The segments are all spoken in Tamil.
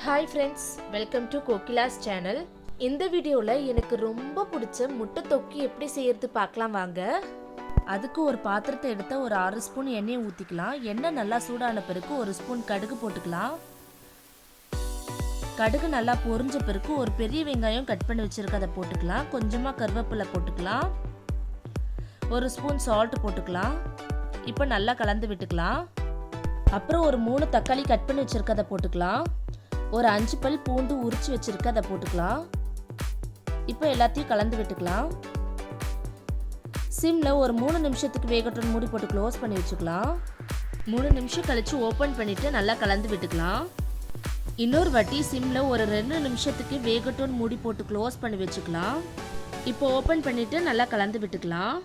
Hi friends, welcome to Kokila's channel. இந்த வீடியோவில் எனக்கு ரொம்ப பிடிச்ச முட்டை தொக்கு எப்படி செய்யறது பார்க்கலாம் வாங்க. அதுக்கு ஒரு பாத்திரத்தை எடுத்து ஒரு 6 ஸ்பூன் எண்ணெயை ஊற்றிக்கலாம். எண்ணெய் நல்லா சூடான பிறகு 1 ஸ்பூன் கடுகு போட்டுக்கலாம். கடுகு நல்லா பொரிஞ்ச பிறகு ஒரு பெரிய வெங்காயம் கட் பண்ணி வச்சிருக்க அதை போட்டுக்கலாம். கொஞ்சமாக கருவேப்பிலை போட்டுக்கலாம். 1 ஸ்பூன் சால்ட் போட்டுக்கலாம். இப்போ நல்லா கலந்து விட்டுக்கலாம். அப்புறம் ஒரு 3 தக்காளி கட் பண்ணி வச்சிருக்க அதை போட்டுக்கலாம். ஒரு 5 பல் பூண்டு உரிச்சு வச்சிருக்க அதை போட்டுக்கலாம். இப்போ எல்லாத்தையும் கலந்து விட்டுக்கலாம். சிம்ல ஒரு 3 நிமிஷத்துக்கு வேகட்டும் மூடி போட்டு க்ளோஸ் பண்ணி வச்சுக்கலாம். 3 நிமிஷம் கழிச்சு ஓப்பன் பண்ணிட்டு நல்லா கலந்து விட்டுக்கலாம். இன்னொரு வாட்டி சிம்ல ஒரு 2 நிமிஷத்துக்கு வேகட்டும் மூடி போட்டு க்ளோஸ் பண்ணி வச்சுக்கலாம். இப்போ ஓப்பன் பண்ணிட்டு நல்லா கலந்து விட்டுக்கலாம்.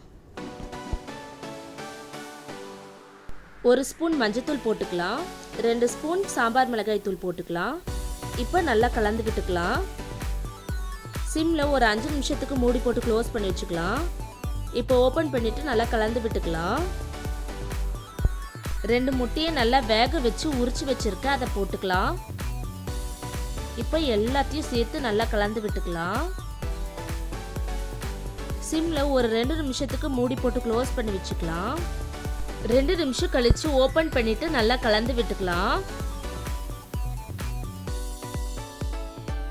1 ஸ்பூன் மஞ்சத்தூள் போட்டுக்கலாம். 2 ஸ்பூன் சாம்பார் மிளகாய் தூள் போட்டுக்கலாம். இப்போ நல்லா கலந்து விட்டுக்கலாம். சிம்ல ஒரு 5 நிமிஷத்துக்கு மூடி போட்டு க்ளோஸ் பண்ணி வச்சுக்கலாம். இப்போ ஓப்பன் பண்ணிட்டு நல்லா கலந்து விட்டுக்கலாம். 2 முட்டையை நல்லா வேக வச்சு உரிச்சு வச்சிருக்க அதை போட்டுக்கலாம். இப்போ எல்லாத்தையும் சேர்த்து நல்லா கலந்து விட்டுக்கலாம். சிம்ல ஒரு 2 நிமிஷத்துக்கு மூடி போட்டு க்ளோஸ் பண்ணி வச்சுக்கலாம். 2 நிமிஷம் கழிச்சு ஓப்பன் பண்ணிட்டு நல்லா கலந்து விட்டுக்கலாம்.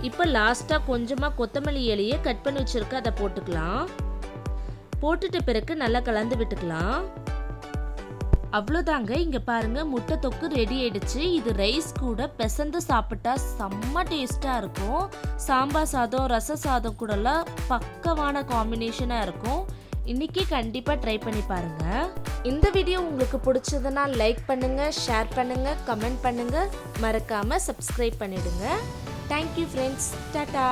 இப்போ லாஸ்டா கொஞ்சமா கொத்தமல்லி இலையை கட் பண்ணி வச்சிருக்க அதை போட்டுக்கலாம். போட்டுட்ட பிறகு நல்லா கலந்து விட்டுக்கலாம். அவ்வளோதாங்க. இங்க பாருங்க, முட்டை தொக்கு ரெடி ஆயிடுச்சு. இது ரைஸ் கூட பிசைந்து சாப்பிட்டா செம்ம டேஸ்டா இருக்கும். சாம்பார் சாதம், ரச சாதம் கூடலாம் பக்கவான காம்பினேஷனா இருக்கும். இன்னைக்கு கண்டிப்பா ட்ரை பண்ணி பாருங்க. இந்த வீடியோ உங்களுக்கு பிடிச்சதுன்னா லைக் பண்ணுங்க, ஷேர் பண்ணுங்க, கமெண்ட் பண்ணுங்க, மறக்காம சப்ஸ்கிரைப் பண்ணிடுங்க. Thank you friends. டாடா.